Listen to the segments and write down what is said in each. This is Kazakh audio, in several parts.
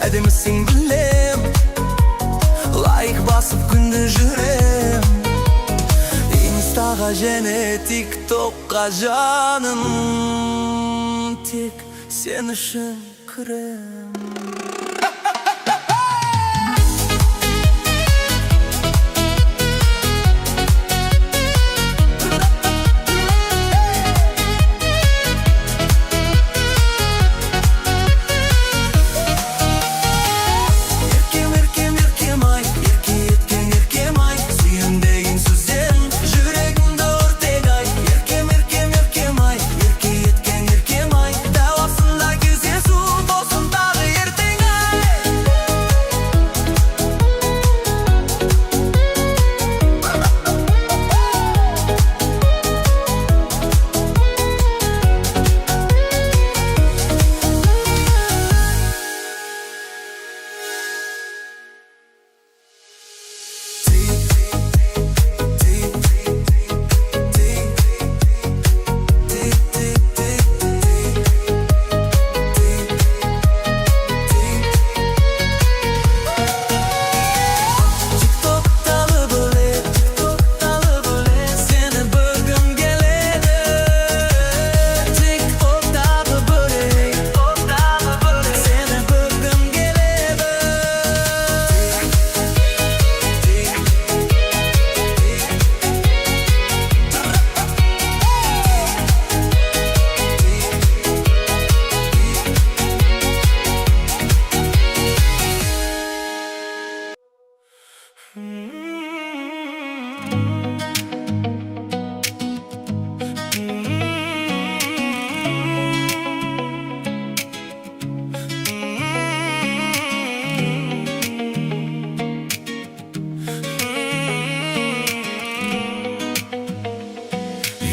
Әдемісің білем, лайк басып күнді жүрем. Инстаға және тиктокқа жаным, тек сен үшін кірем.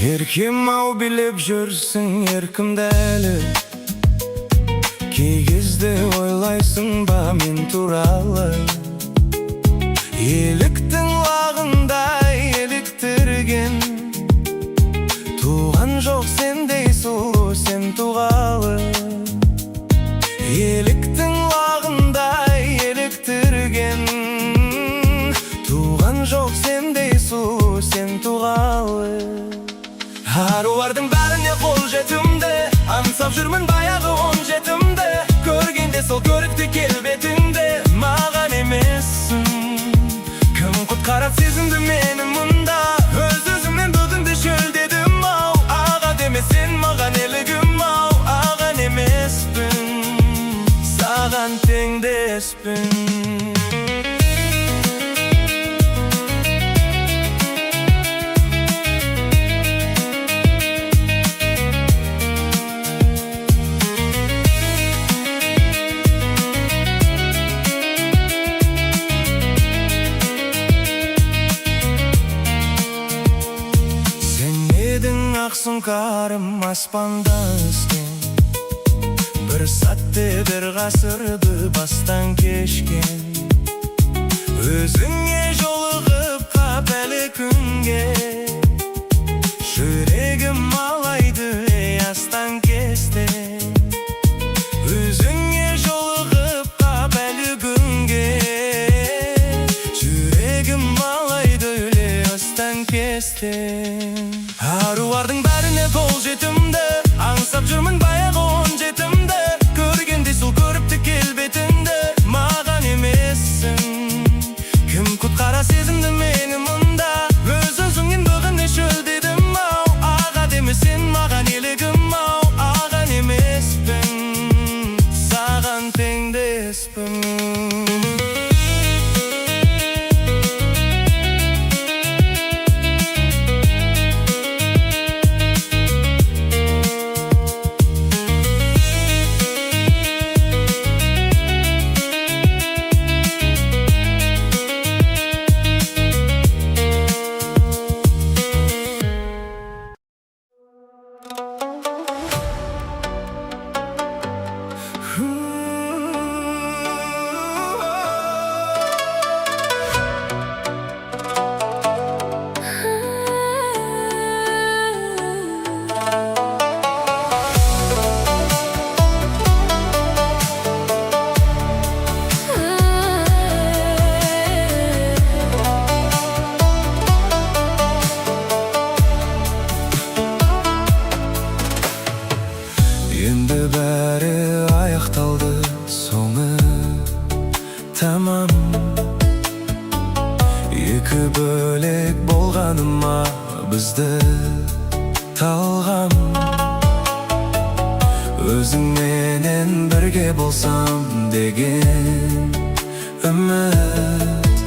Еркем ау біліп жүрсің еркімді әлі, кей кезде ойлайсың ба мен туралы. Еліктің лағындай еліктірген, туған жоқ сендей сұлу сен туғалы. Еліктің лағындай еліктірген, туған жоқ сендей сұлу сен туғалы. Арулардың бәріне қол жетімді, аңсап жүрмін баяғы 17-імді. Көргенде сол көрікті келбетіңді, маған емессің. Кім құтқарат сезімді мені мұнда, өз-өзімнен бүгінді шөлдедім ау. Аға демесен маған елігім ау, аған емеспін, саған теңдеспін. Ақ сұңқарым аспанда өскен, Bir satte bir gasırdı bastan geçken, özüңe jolugıp kapeli күнге. Yüreğim ağlaydı yastan keste, özüңe jolugıp kapeli күнге. Yüreğim ağlaydı yastan keste. Arulардың bәріне қол жетімді, аңсап жүрмін баяғы 10 жетімді. Көргенде сол көріпті келбетіңді, маған емессің. Кім құтқара сезімді мені мұнда, өз өзіңнен бүгінде шөлдедім ау. Аға демесең маған елігім ау, аған емеспін, саған теңдеспін. Енді бәрі аяқталды, соңы тамам. Екі бөлек болғаныма бізді талғам. Өзіңменен бірге болсам деген үміт,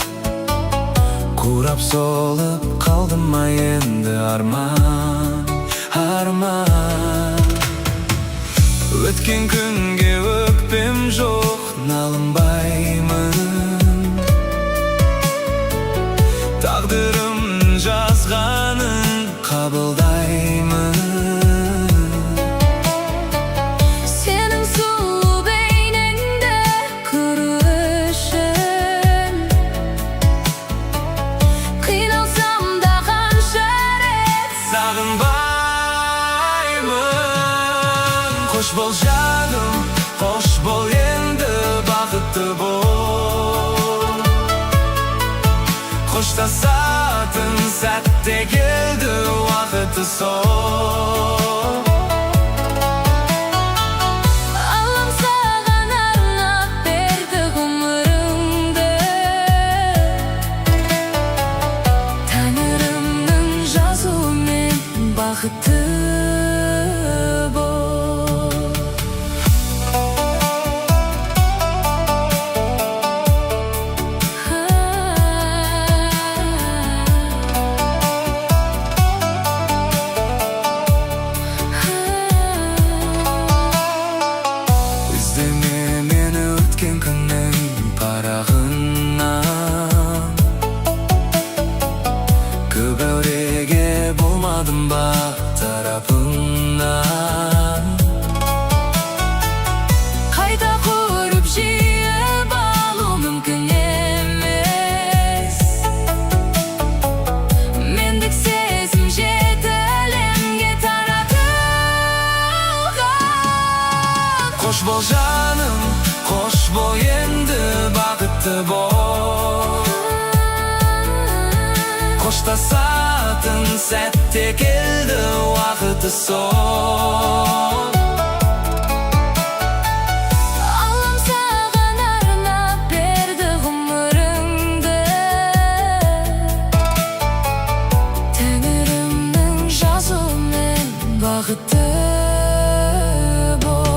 құрап солып қалдым ма енді арман, арман. Өткен күнге өкпем жоқ, налынбаймын. Тағдырым жазғанын қабылдаймын. Сенің сұлу бейнеңді көру үшін қиналсам да қанша рет Сағынбаймын. Қош бол жаным, қош бол енді бақытты бол. Қоштасатын сәтте келді уақыты сол. Аллам саған арнап берді ғұмырымды, Тәңірімнің жазуымен бақытты бол. Іздеме мені өткен күннің парағынан, көп әуреге болмадым ба тарапынан. Қайта құрып жиып алу мүмкін емес, мендік сезім жеті әлемге таратылған. Қош бол жаным, қош бол енді бақытты бол. Қоштасатын сәтте келді уақыты сол. Аллам саған арнап берді ғұмырыңды, Тәңірімнің жазуымен бақытты бол.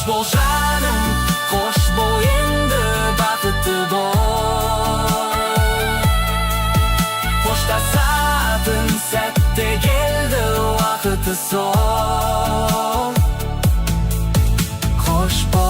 Hoş bol canım, hoş bol endi baxtli bol. Hoşlaşadın sette geldi vaqti sol. Hoş bol.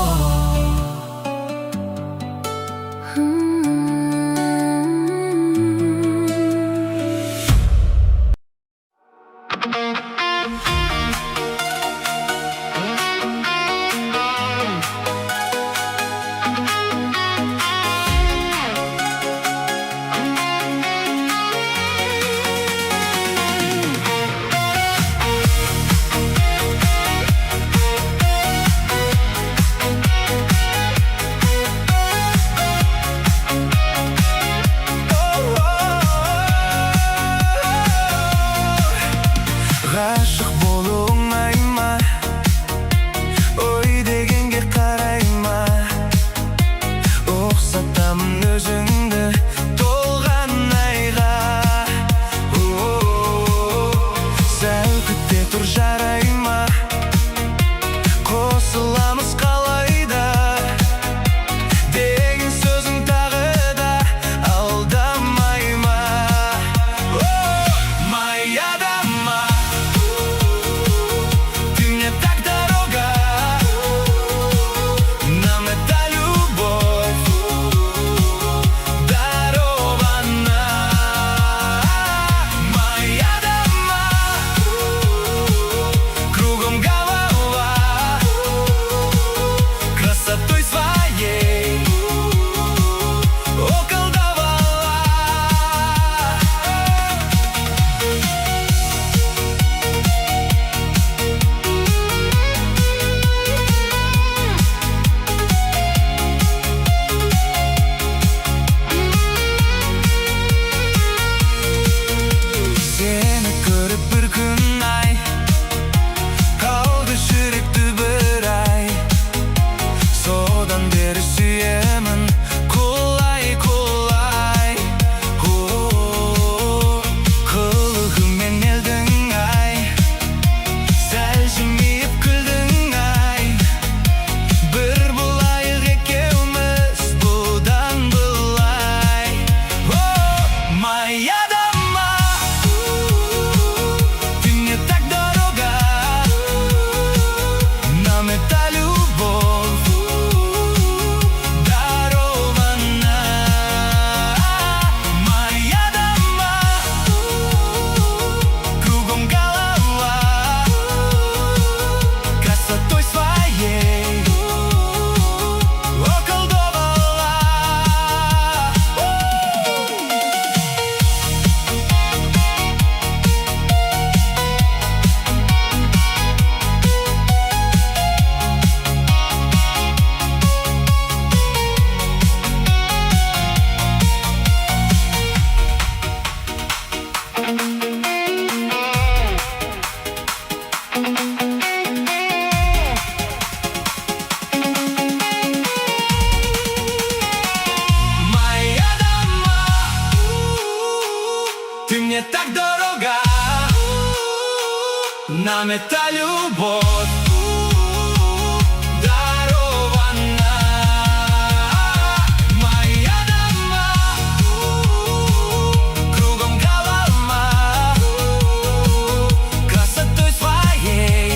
Ғашық болу оңай ма? Ой дегенге қарайма. Ұқсатамын өзіңді толған айға. Сәл күте тұр жарайма. Қосыламыз қалайда деген сөзің тағы да алдамайма. Майадама. Ты мне так дорога, нам эта любовь дарована. Моя дома, кругом голова, красотой своей околдовала. Seni görüp bir gün ay kaldı жүректі bir ay. Содан бері сүйемін құлай құлай. Қылығымен елдің ай, сәл жымиып күлдің ай. Bir болайық екеуміз бұдан былай. Моя дома, ты мне так дорога, нам эта любовь дарована. Моя дома, кругом голова, красотой своей околдовала. Моя дома, ты мне так дорога, нам эта любовь дарована. Моя дома, кругом голова, красотой своей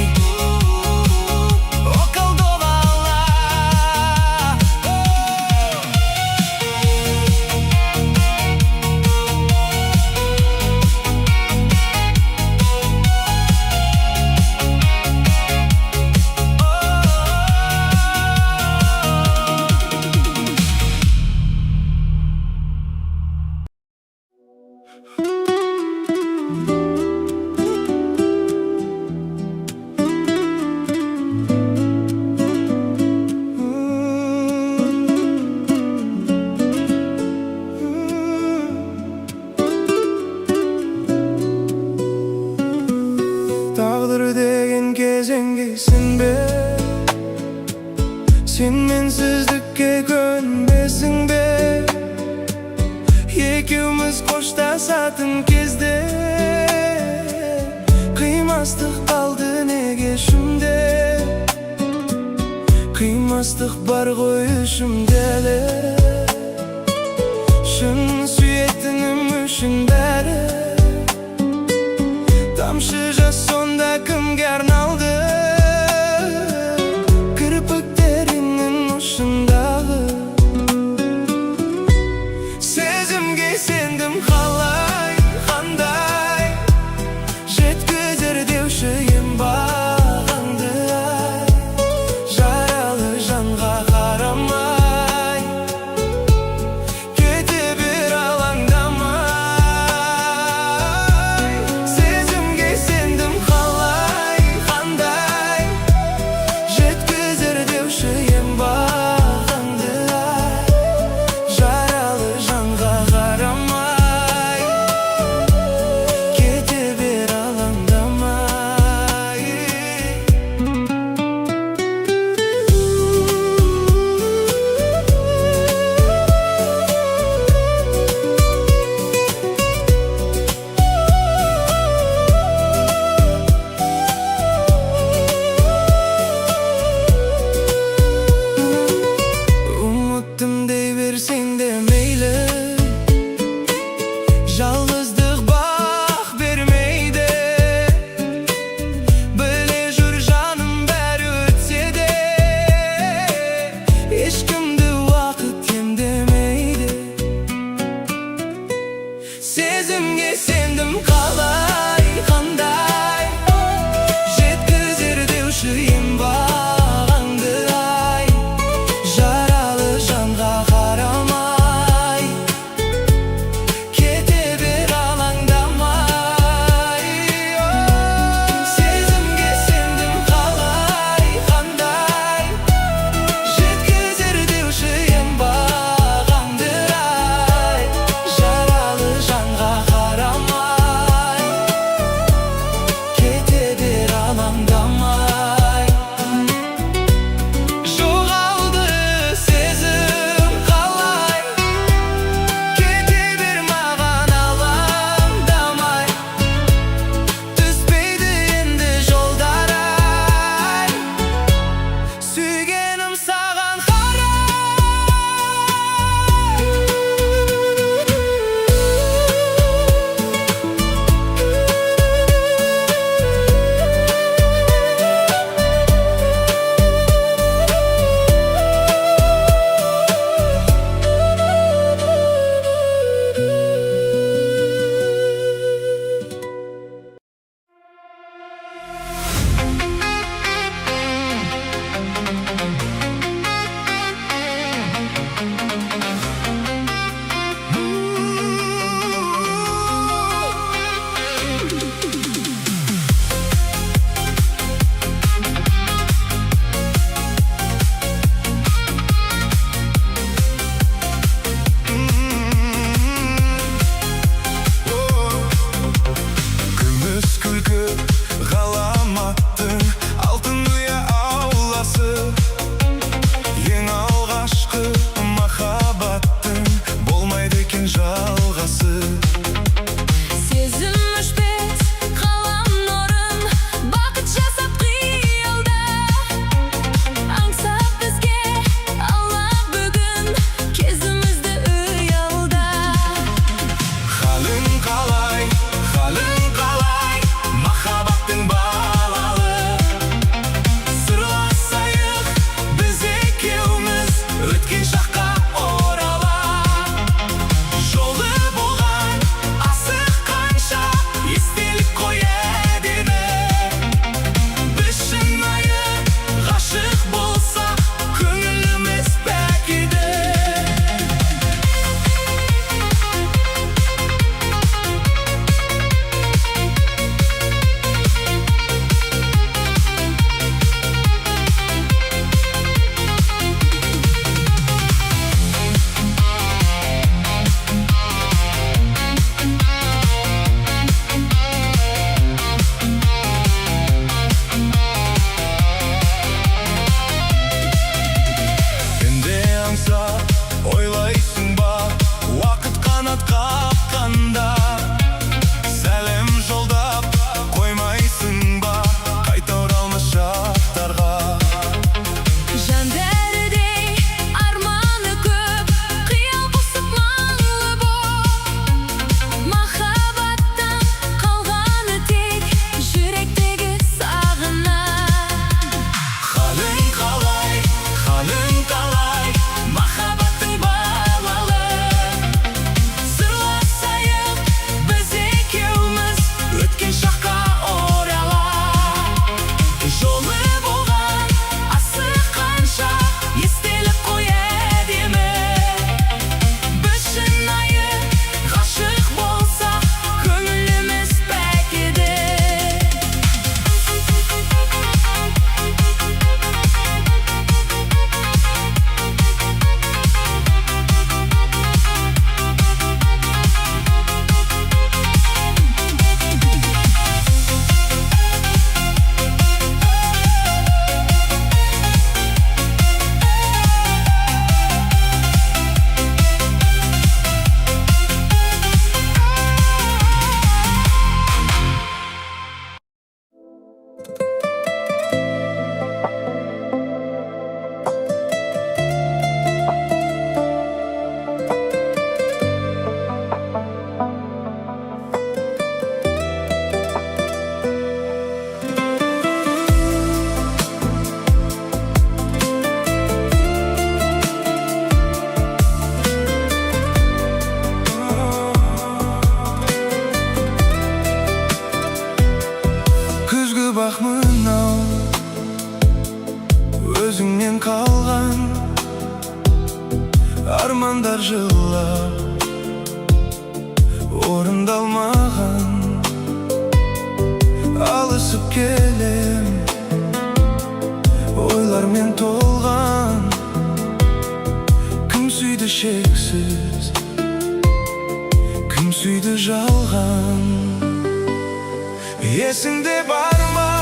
околдовала. Tağdır degen kezengeysin be. Sen mensizlikке könbesin be. Ekimiz koştasатын kezdе kıymastık kaldı nege şümde. Mastıq бар ғой ішімдегі Шын сүйетінім үшін бәрі Тамшы жас сонда кімге арналды Кірпіктеріңнің ұшындағы Сезімге сендім қалай, қандай Жеткізер деуші ем бағаңды Жаралы жанға қарамай Кете бер алаңдамай Өзіңнен қалған армандар жылап орындалмаған, алысып келем ойлармен толған. Кім сүйді шексіз, кім сүйді жалған? Есіңде бар ма?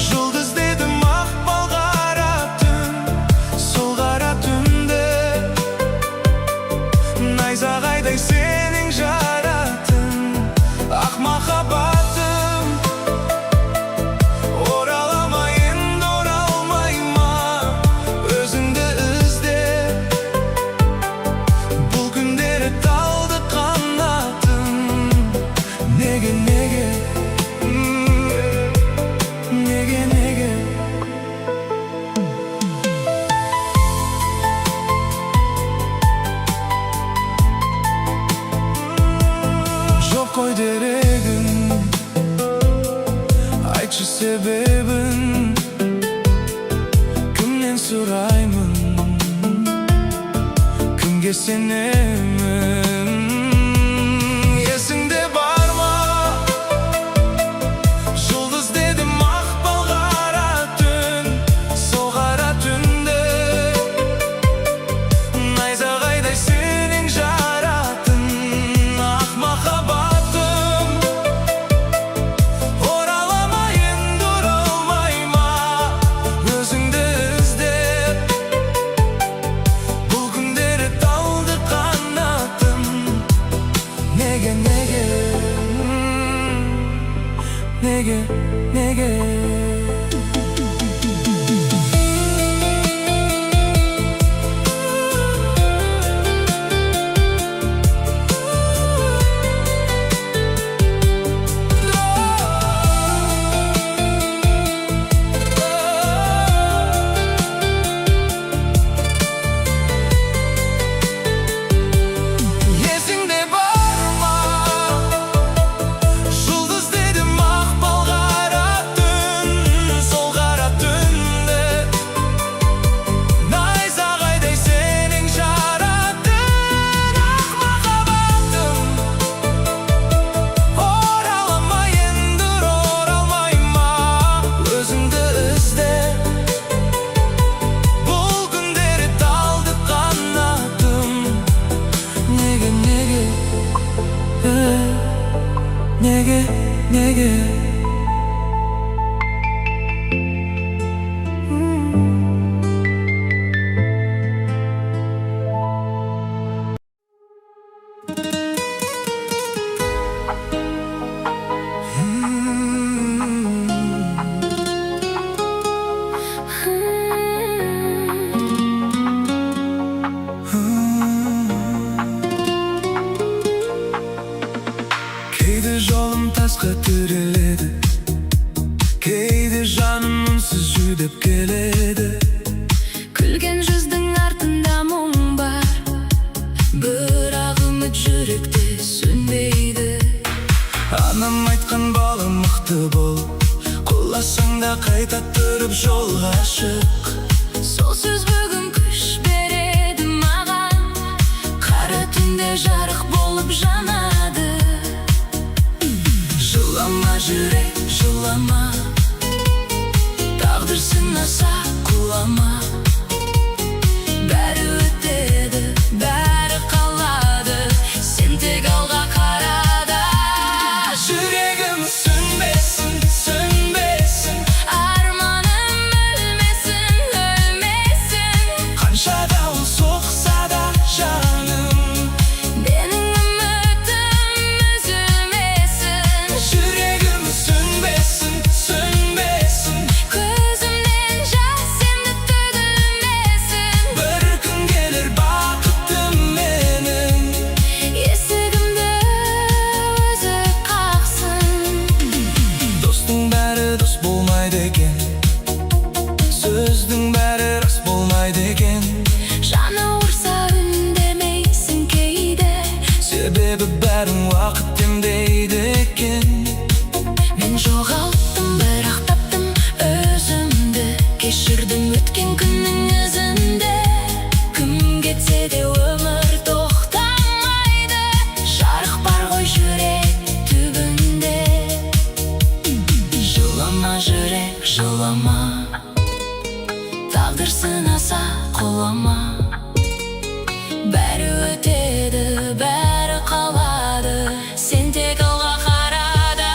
Жұлдыз деді мақпал қара түн, сол қара түнде найзағайдай сенің жаратын ақ махаббатым. Орала ма енді, оралмай ма? Өзіңді іздеп бұл күндері талды қанатым. Неге, неге, неге, неге? Жоқ қой дерегін, айтшы себебін. Кімнен сұраймын, кімге сенемін? Есіңде бар ма? Жұлдыз деді мақпал қара түн, сол қара түнде найзағайдай сенің жаратын ақ махаббатым. Орала ма енді, оралмай ма? Өзіңді іздеп бұл күндері талды қанатым. Неге, неге, неге, неге? Есіңде бар ма? Жұлдыз деді мақпал қара түн, сол қара түнде найзағайдай сенің жаратын ақ махаббатым. Орала ма енді, оралмай ма? Өзіңді іздеп бұл күндері талды қанатым. Неге, неге, неге, неге? Кейде жолым тасқа тіреледі, кейде жаным үнсіз жүдеп келеді. Күлген жүздің артында мұң бар, бірақ үміт жүректе сөнбейді. Анам айтқан бала мықты бол, құласаң да қайта тұрып жолға шық. Сол сөз бүгін күш береді маған, қара түнде жарық болып жанады. Жылама жүрек, жылама, Тағдыр сынаса құлама. Бәрі өтеді, бәрі қалады, сен тек алға қарада. жүрегім сөнбесін, сөнбесін, Арманым өлмесін, өлмесін. қанша дауыл соқса да жаным. Менің үмітім үзілмесін, Жүрегім сөнбесін, сөнбесін, көзімнен жас жүрек жылама, тағдыр сынаса құлама. Бәрі өтеді, бәрі қалады, сен тек алға қарада.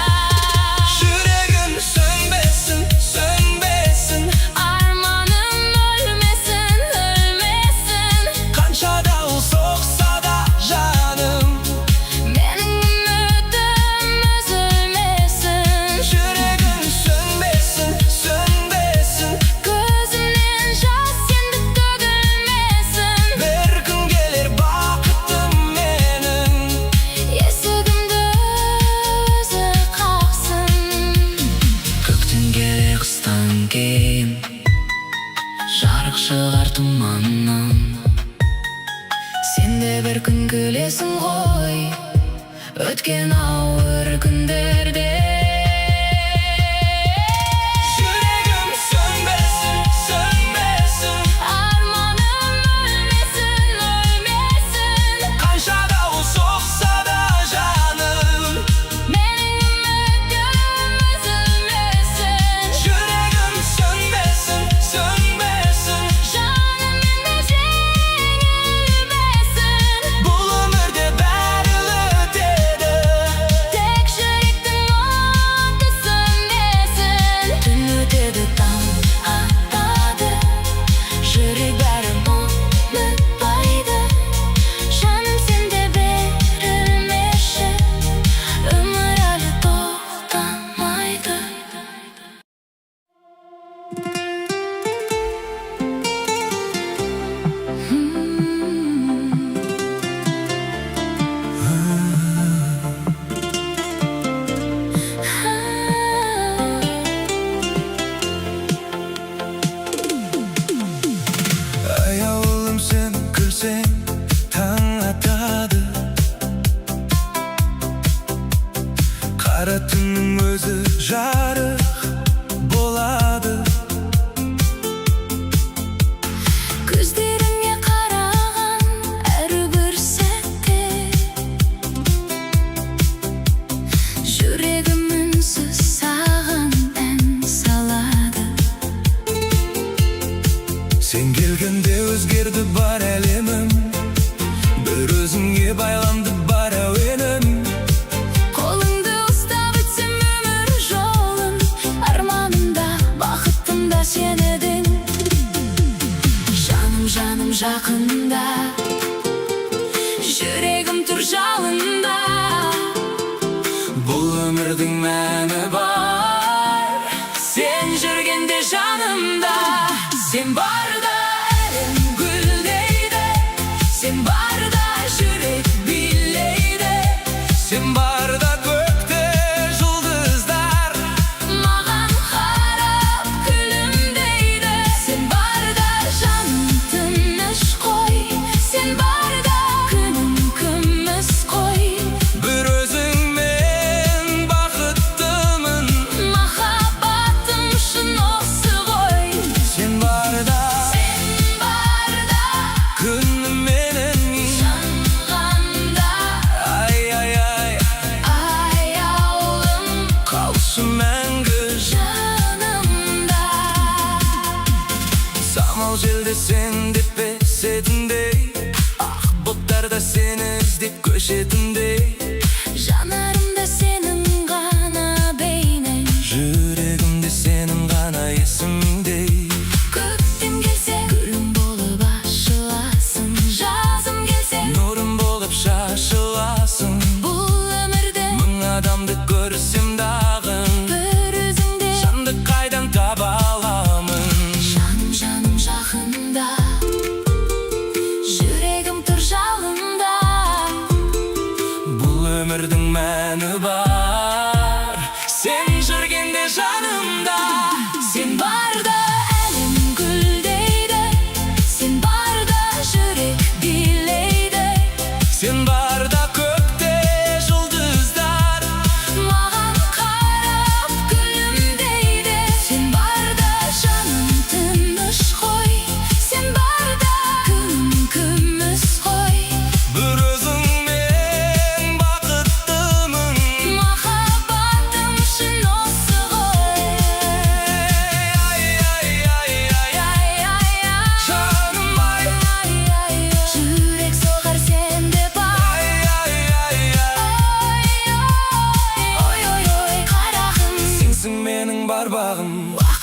Жүрегім сөнбесін, сөнбесін, Арманым өлмесін, өлмесін. қанша дауыл соқса да жаным. Менің үмітім үзілмесін. Жүрегім сөнбесін, сөнбесін, Көзімнен жас енді төгілмесін. бір күн келер бақытым менің. Есігімді өзі қақсын. Көктем келе қыстан кейін, жарық шығар тұманнан. Сен де бір күн күлесің ғой, өткен ауыр күндерде. Жүрегім сөнбесін, сөнбесін, Арманым өлмесін, өлмесін. қанша дауыл соқса да жаным. Менің үмітім үзілмесін. Жүрегім сөнбесін, сөнбесін, Жаным енді жеңілмесін. бұл өмірде бәрі өтеді. Тек жүректің оты сөнбесін. Түн өтеді, таң атады, жүрек бәрін ұмытпайды. Жаным сенде берілмеші, өмір әлі тоқтамайды. Аяулым сен күлсең, таң атады. Қара түннің өзі жарық болады. Көздеріңе қараған әрбір сәтте жүрегім үнсіз саған ән салады. Сен келгенде өзгерді бар әлемім, бір өзіңе байланды бар әуенім. Қолыңды ұстап өтсем өмір жолын, арманымда, бақытымда сен едің. Жаным, жаным жақында, жүрегім тұр жалында. Бұл өмірдің мәні бар, Сен жүргенде жанымда. Сен барда әлем гүлдейді, сен барда жүрек билейді. сен барда көкте жұлдыздар. Маған қарап күлімдейді. Сен барда жаным тыныш қой, сен барда күнім күміс қой. Bir özіңмен бақыттымын, Махаббатым шын осы ғой. сен барда Сен барда күнім менің. жанғанда. Ай, ай, ай, Аяулым қалшы мәңгі жанымда. самал желде сен деп есетіндей, ақ бұлттарда сені іздеп көшетіндей. Жанарымда сенің ғана бейнең. Жүрегімде сенің ғана есімдей. Көктем келсе гүлім болып ашыласың. Жазым келсе Нұрым болып шашыласың. бұл өмірде Мың адамды көрсем дағын, бір өзіңде. жанды қайдан таба аламын. Жаным, жаным жақында, жүрегім тұр жалында. Бұл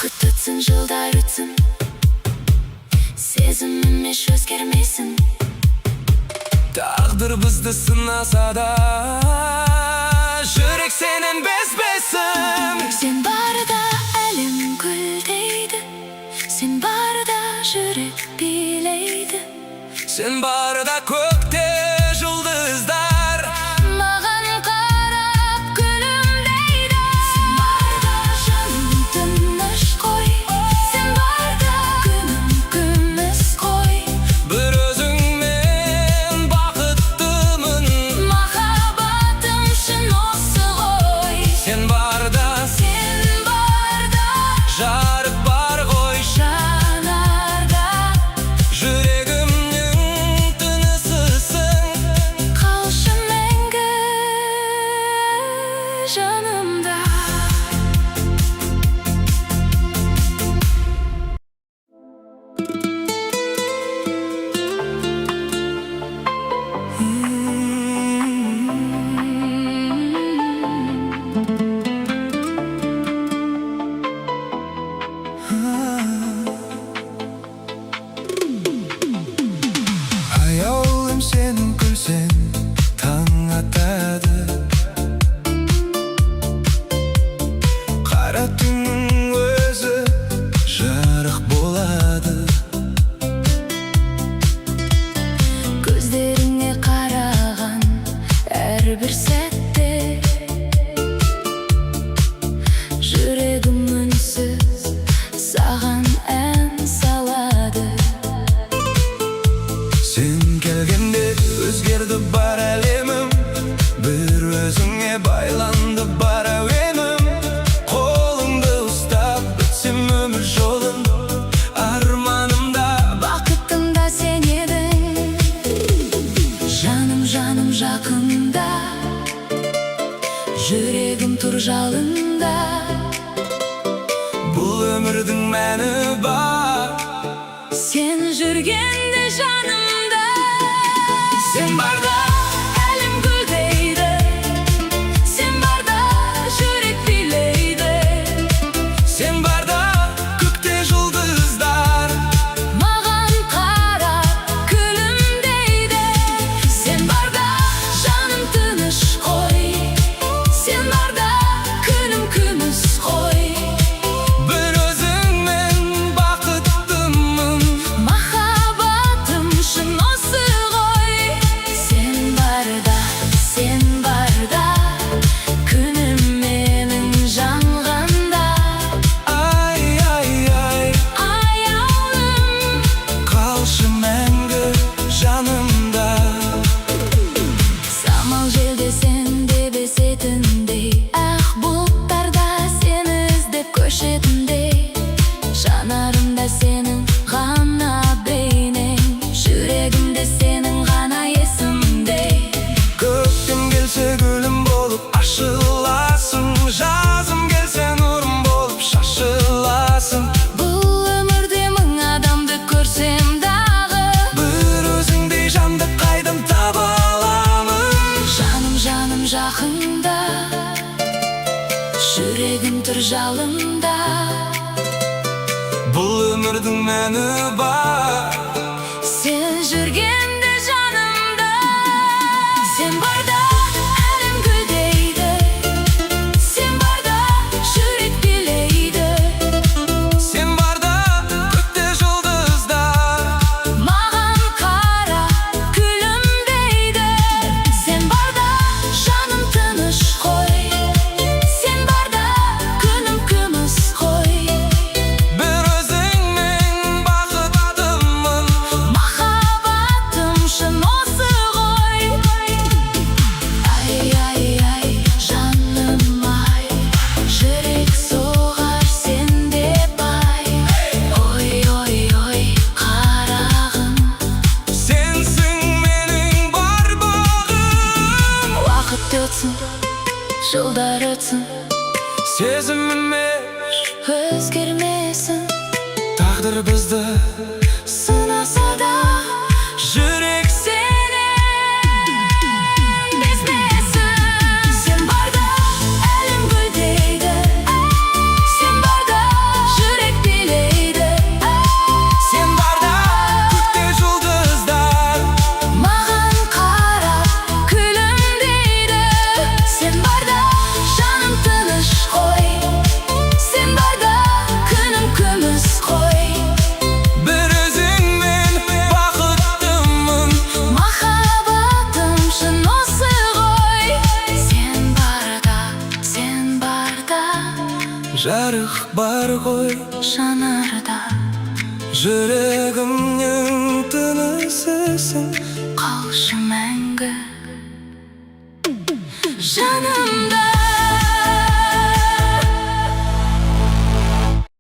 Vakit ötsün, жылдар ötsün, сезімім еш өзгермесін. Taqdir bizni sınasa da жүрек senin bezbesin. Sen barda әлем гүлдейді, sen barda жүрек билейді. Sen barda көкте жұлдыздар Маған қарап күлімдейді. Sen barда жаным тыныш қой, sen barda күнім күміс қой. Bir özіңмен бақыттымын, Махаббатым шын осы ғой. sen barda жарық бар ғой. Жанарда Жүрегімнің тынысысың, қалшы мәңгі жанымда. Аяулым сенің күлсең таң атады, қара түннің өзі жарық болады. Көздеріңе қараған әрбір сәтте жүрегім үнсіз саған ән салады. Sen келгенде өзгерді бар әлемім, бір өзіңе байланды бар әуенім. Қолыңды ұстап өтсем өмір жолын, арманымда Бақытымда сен едің, жаным жаным жақында, жүрегім тұр жалында. бұл өмірдің мәні бар. Sen жүргенде жанымда, Sen barda әлем гүлдейді, sen барда жүрек билейді. sen barda көкте жұлдыздар Маған қарап күлімдейді. Sen барда жаным тыныш қой, sen барда күнім күміс қой. Bir özіңмен бақыттымын, Махаббатым шын осы ғой. Sen барда күнім менің жанғанда. ай ай ай, Аяулым, қалшы мәңгі жанымда. самал желде сен деп есетіндей, ақ бұлттарда сені іздеп көшетіндей. Жанарымда сенің ғана бейнең, жүрегімде сенің ғана есімдей. Көктем келсе гүлім болып ашыласың, жазым келсе нұрым болып шашыласың. Бұл өмірде мың адамды көрсем дағы, Bir өзіңдей жанды қайдан таба аламын. жаным жаным жақында, жүрегім тұр жалында. Бұл өмірдің мәні бар. Sen жүргенде жанымда, sen барда әлем гүлдейді, sen барда жүрек билейді. Sen barda көкте жұлдыздар Маған қарап күлімдейді. Sen барда жаным тыныш қой, sen барда күнім күміс қой. Bir özіңмен бақыттымын, Махаббатым шын осы ғой. Ай ай ай жаным ай, жүрек соғар сен деп ай. Ой ой ой қарағым, sensin менің бар бағым. уақыт өтсін, жылдар өтсін, Сезімім өзгермесін. тағдыр бізді Сынаса да жүрек сені безмесін. Sen barda әлем гүлдейді, sen barda жүрек жарық бар ғой жанарда, жүрегімнің тынысысың. қалшы мәңгі жанымда.